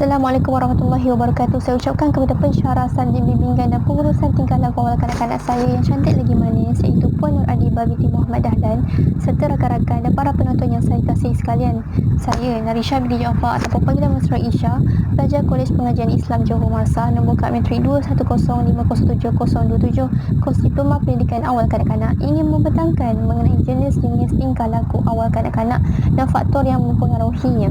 Assalamualaikum warahmatullahi wabarakatuh. Saya ucapkan kepada pensyarah, sarjana bimbingan dan pengurusan tingkah laku awal kanak-kanak saya yang cantik lagi manis, iaitu Puan Nur Adibah binti Muhammad Dahlan, serta rakan-rakan dan para penonton yang saya kasihi sekalian. Saya Narisha binti Jaafar ataupun panggilan mesra Isha, pelajar Kolej Pengajian Islam Johor Marsah, nombor kad metrik 210507027, kos Diploma Pendidikan Awal Kanak-kanak, ingin membentangkan mengenai jenis-jenis tingkah laku awal kanak-kanak dan faktor yang mempengaruhinya.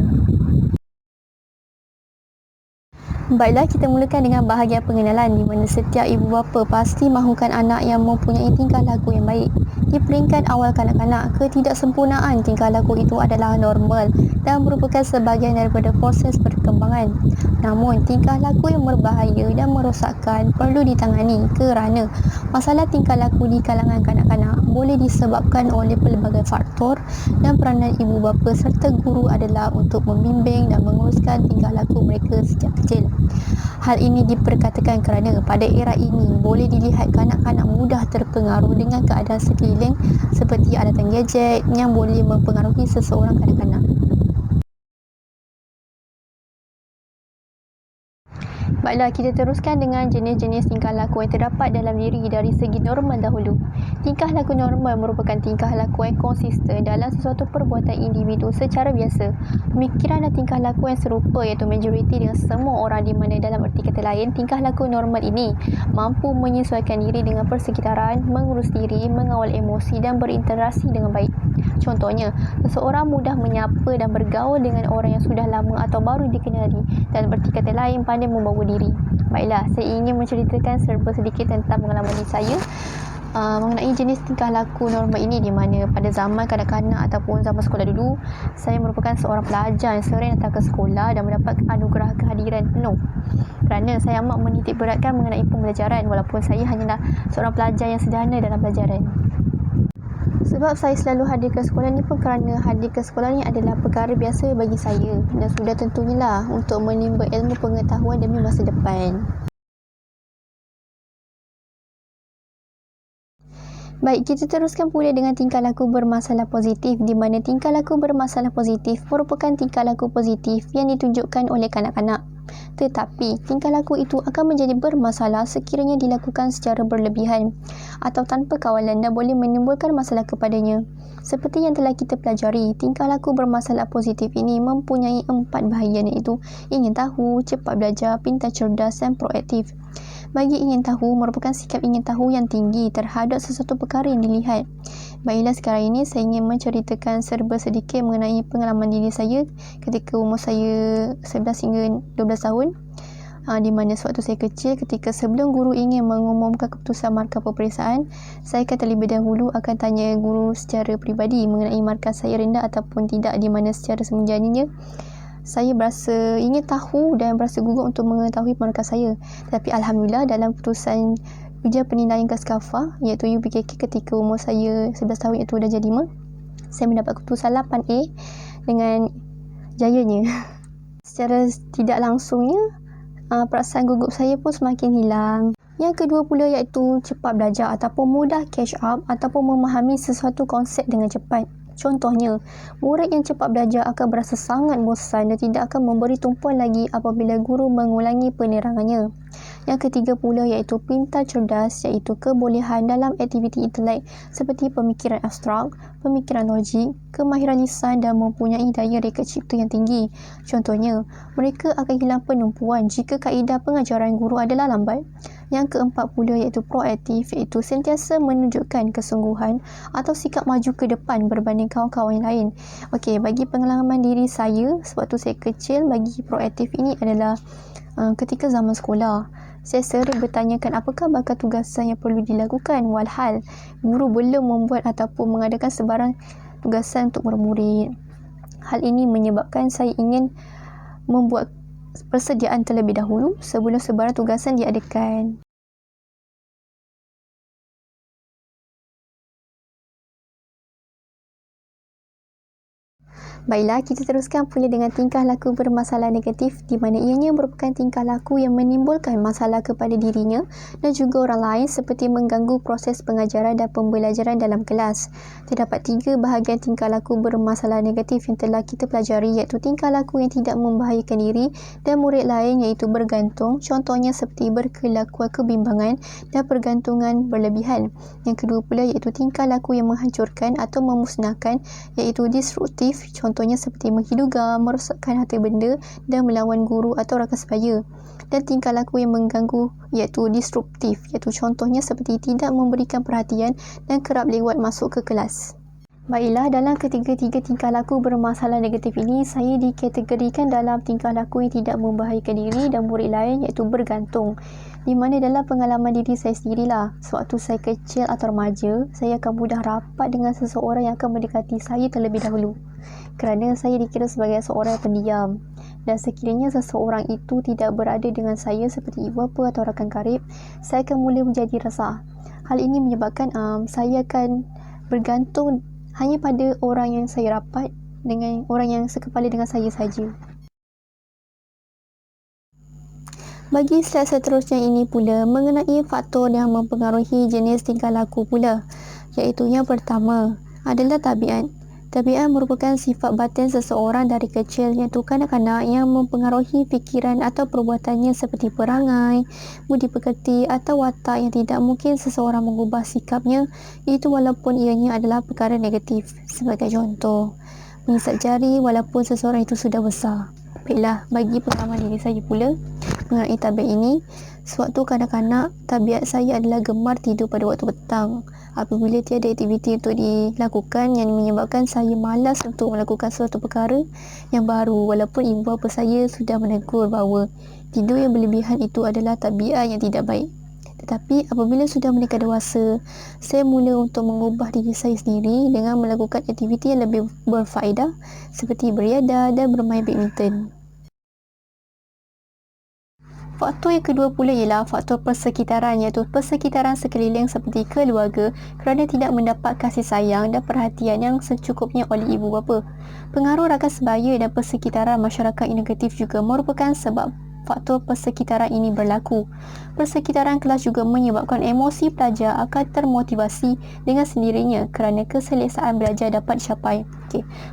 Baiklah, kita mulakan dengan bahagian pengenalan di mana setiap ibu bapa pasti mahukan anak yang mempunyai tingkah laku yang baik. Di peringkat awal kanak-kanak, ketidaksempurnaan tingkah laku itu adalah normal dan merupakan sebahagian daripada proses perkembangan. Namun, tingkah laku yang berbahaya dan merosakkan perlu ditangani kerana masalah tingkah laku di kalangan kanak-kanak boleh disebabkan oleh pelbagai faktor dan peranan ibu bapa serta guru adalah untuk membimbing dan menguruskan tingkah laku mereka sejak kecil. Hal ini diperkatakan kerana pada era ini boleh dilihat kanak-kanak mudah terpengaruh dengan keadaan sekeliling seperti alatan gadget yang boleh mempengaruhi seseorang kanak-kanak. Baiklah, kita teruskan dengan jenis-jenis tingkah laku yang terdapat dalam diri dari segi normal dahulu. Tingkah laku normal merupakan tingkah laku yang konsisten dalam sesuatu perbuatan individu secara biasa. Pemikiran dan tingkah laku yang serupa iaitu majoriti dengan semua orang, di mana dalam erti kata lain, tingkah laku normal ini mampu menyesuaikan diri dengan persekitaran, mengurus diri, mengawal emosi dan berinteraksi dengan baik. Contohnya, seseorang mudah menyapa dan bergaul dengan orang yang sudah lama atau baru dikenali. Dalam erti kata lain, pandai membawa diri. Baiklah, saya ingin menceritakan serba sedikit tentang pengalaman diri saya mengenai jenis tingkah laku normal ini, di mana pada zaman kanak-kanak ataupun zaman sekolah dulu, saya merupakan seorang pelajar yang sering datang ke sekolah dan mendapat anugerah kehadiran penuh kerana saya amat menitik beratkan mengenai pembelajaran walaupun saya hanyalah seorang pelajar yang sederhana dalam pelajaran. Sebab saya selalu hadir ke sekolah ni pun kerana hadir ke sekolah ni adalah perkara biasa bagi saya dan sudah tentunya lah untuk menimba ilmu pengetahuan demi masa depan. Baik, kita teruskan pula dengan tingkah laku bermasalah positif, di mana tingkah laku bermasalah positif merupakan tingkah laku positif yang ditunjukkan oleh kanak-kanak. Tetapi, tingkah laku itu akan menjadi bermasalah sekiranya dilakukan secara berlebihan atau tanpa kawalan dan boleh menimbulkan masalah kepadanya. Seperti yang telah kita pelajari, tingkah laku bermasalah positif ini mempunyai 4 bahagian, iaitu ingin tahu, cepat belajar, pintar, cerdas dan proaktif. Bagi ingin tahu merupakan sikap ingin tahu yang tinggi terhadap sesuatu perkara yang dilihat. Baiklah, sekarang ini saya ingin menceritakan serba sedikit mengenai pengalaman diri saya ketika umur saya 11 hingga 12 tahun. Di mana sewaktu saya kecil, ketika sebelum guru ingin mengumumkan keputusan markah peperiksaan, saya akan terlebih dahulu akan tanya guru secara peribadi mengenai markah saya rendah ataupun tidak, di mana secara semenjadinya saya berasa ingin tahu dan berasa gugup untuk mengetahui markah saya. Tapi Alhamdulillah, dalam keputusan ujian penilaian kelas kafah iaitu UPKK ketika umur saya 11 tahun iaitu darjah 5, saya mendapat keputusan 8A dengan jayanya. Secara tidak langsungnya, perasaan gugup saya pun semakin hilang. Yang kedua pula iaitu cepat belajar ataupun mudah catch up ataupun memahami sesuatu konsep dengan cepat. Contohnya, murid yang cepat belajar akan berasa sangat bosan dan tidak akan memberi tumpuan lagi apabila guru mengulangi penerangannya. Yang ketiga pula iaitu pintar cerdas, iaitu kebolehan dalam aktiviti intelek seperti pemikiran abstrak, pemikiran logik, kemahiran lisan dan mempunyai daya reka cipta yang tinggi. Contohnya, mereka akan hilang penumpuan jika kaedah pengajaran guru adalah lambat. Yang keempat pula iaitu proaktif, iaitu sentiasa menunjukkan kesungguhan atau sikap maju ke depan berbanding kawan-kawan yang lain. Okey, bagi pengalaman diri saya sewaktu saya kecil, bagi proaktif ini adalah ketika zaman sekolah. Saya sering bertanyakan apakah bakal tugasan yang perlu dilakukan, walhal guru belum membuat ataupun mengadakan sebarang tugasan untuk murid-murid. Hal ini menyebabkan saya ingin membuat persediaan terlebih dahulu sebelum sebarang tugasan diadakan. Baiklah, kita teruskan pula dengan tingkah laku bermasalah negatif di mana ianya merupakan tingkah laku yang menimbulkan masalah kepada dirinya dan juga orang lain seperti mengganggu proses pengajaran dan pembelajaran dalam kelas. Terdapat 3 bahagian tingkah laku bermasalah negatif yang telah kita pelajari, iaitu tingkah laku yang tidak membahayakan diri dan murid lain, iaitu bergantung, contohnya seperti berkelakuan kebimbangan dan pergantungan berlebihan. Yang kedua pula iaitu tingkah laku yang menghancurkan atau memusnahkan, iaitu disruptif, contohnya seperti menghiduga, merosakkan harta benda dan melawan guru atau rakan sebaya. Dan tingkah laku yang mengganggu iaitu disruptif, iaitu contohnya seperti tidak memberikan perhatian dan kerap lewat masuk ke kelas. Baiklah, dalam ketiga-tiga tingkah laku bermasalah negatif ini, saya dikategorikan dalam tingkah laku yang tidak membahayakan diri dan murid lain, iaitu bergantung. Di mana dalam pengalaman diri saya sendirilah, sewaktu saya kecil atau remaja, saya akan mudah rapat dengan seseorang yang akan mendekati saya terlebih dahulu. Kerana saya dikira sebagai seorang yang pendiam. Dan sekiranya seseorang itu tidak berada dengan saya seperti ibu bapa atau rakan karib, saya akan mula menjadi resah. Hal ini menyebabkan saya akan bergantung hanya pada orang yang saya rapat dengan orang yang sekepala dengan saya saja. Bagi slide seterusnya ini pula mengenai faktor yang mempengaruhi jenis tingkah laku pula, iaitu yang pertama adalah tabiat. Tabiat merupakan sifat batin seseorang dari kecil, iaitu kanak-kanak yang mempengaruhi fikiran atau perbuatannya seperti perangai, budi pekerti atau watak yang tidak mungkin seseorang mengubah sikapnya, itu walaupun ianya adalah perkara negatif. Sebagai contoh, mengisap jari walaupun seseorang itu sudah besar. Baiklah, bagi pengalaman diri saya pula mengenai tabiat ini, sewaktu kanak-kanak, tabiat saya adalah gemar tidur pada waktu petang. Apabila tiada aktiviti untuk dilakukan yang menyebabkan saya malas untuk melakukan suatu perkara yang baru, walaupun ibu bapa saya sudah menegur bahawa tidur yang berlebihan itu adalah tabiat yang tidak baik. Tetapi apabila sudah menikah dewasa, saya mula untuk mengubah diri saya sendiri dengan melakukan aktiviti yang lebih berfaedah seperti beriadah dan bermain badminton. Faktor yang kedua pula ialah faktor persekitaran, iaitu persekitaran sekeliling seperti keluarga kerana tidak mendapat kasih sayang dan perhatian yang secukupnya oleh ibu bapa. Pengaruh rakan sebaya dan persekitaran masyarakat yang negatif juga merupakan sebab faktor persekitaran ini berlaku. Persekitaran kelas juga menyebabkan emosi pelajar akan termotivasi dengan sendirinya kerana keselesaan belajar dapat dicapai.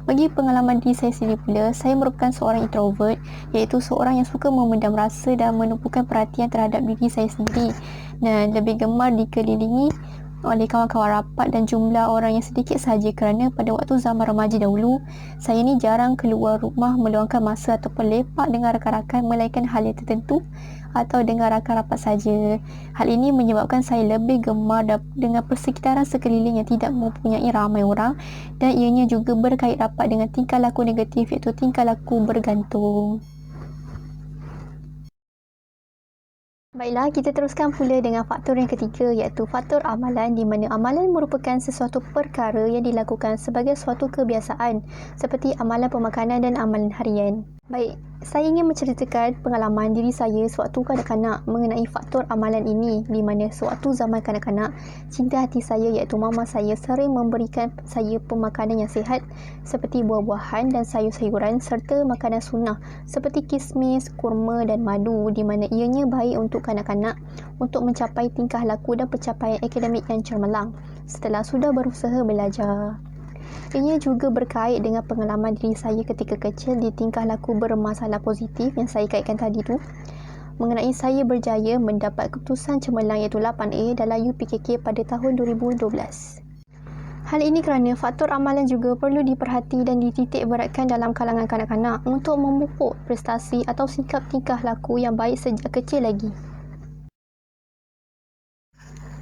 Bagi pengalaman diri saya sendiri pula, saya merupakan seorang introvert, iaitu seorang yang suka memendam rasa dan menumpukan perhatian terhadap diri saya sendiri dan lebih gemar dikelilingi oleh kawan-kawan rapat dan jumlah orang yang sedikit sahaja kerana pada waktu zaman remaja dahulu, saya ni jarang keluar rumah meluangkan masa ataupun lepak dengan rakan-rakan melainkan hal yang tertentu atau dengan rakan rapat saja. Hal ini menyebabkan saya lebih gemar dengan persekitaran sekeliling yang tidak mempunyai ramai orang dan ianya juga berkait rapat dengan tingkah laku negatif, iaitu tingkah laku bergantung. Baiklah, kita teruskan pula dengan faktor yang ketiga, iaitu faktor amalan, di mana amalan merupakan sesuatu perkara yang dilakukan sebagai suatu kebiasaan seperti amalan pemakanan dan amalan harian. Baik, saya ingin menceritakan pengalaman diri saya sewaktu kanak-kanak mengenai faktor amalan ini, di mana sewaktu zaman kanak-kanak, cinta hati saya iaitu mama saya sering memberikan saya pemakanan yang sihat seperti buah-buahan dan sayur-sayuran serta makanan sunnah seperti kismis, kurma dan madu, di mana ianya baik untuk kanak-kanak untuk mencapai tingkah laku dan pencapaian akademik yang cemerlang setelah sudah berusaha belajar. Ia juga berkait dengan pengalaman diri saya ketika kecil di tingkah laku bermasalah positif yang saya kaitkan tadi tu, mengenai saya berjaya mendapat keputusan cemerlang iaitu 8A dalam UPKK pada tahun 2012. Hal ini kerana faktor amalan juga perlu diperhati dan dititik beratkan dalam kalangan kanak-kanak untuk memupuk prestasi atau sikap tingkah laku yang baik sejak kecil lagi.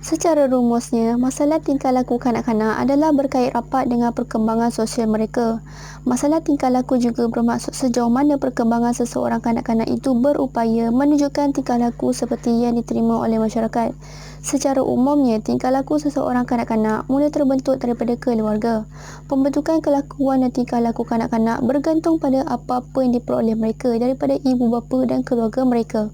Secara rumusnya, masalah tingkah laku kanak-kanak adalah berkait rapat dengan perkembangan sosial mereka. Masalah tingkah laku juga bermaksud sejauh mana perkembangan seseorang kanak-kanak itu berupaya menunjukkan tingkah laku seperti yang diterima oleh masyarakat. Secara umumnya, tingkah laku seseorang kanak-kanak mula terbentuk daripada keluarga. Pembentukan kelakuan dan tingkah laku kanak-kanak bergantung pada apa-apa yang diperoleh mereka daripada ibu bapa dan keluarga mereka.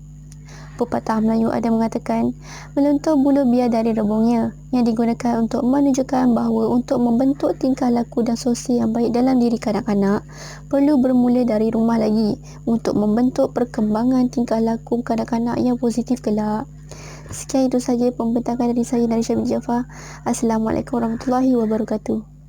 Pepatah Melayu ada mengatakan, meluntur bulu biar dari rebungnya, yang digunakan untuk menunjukkan bahawa untuk membentuk tingkah laku dan sosial yang baik dalam diri kanak-kanak, perlu bermula dari rumah lagi untuk membentuk perkembangan tingkah laku kanak-kanak yang positif kelak. Sekian itu saja pembentakan dari saya, Narisha bin Jaafar. Assalamualaikum warahmatullahi wabarakatuh.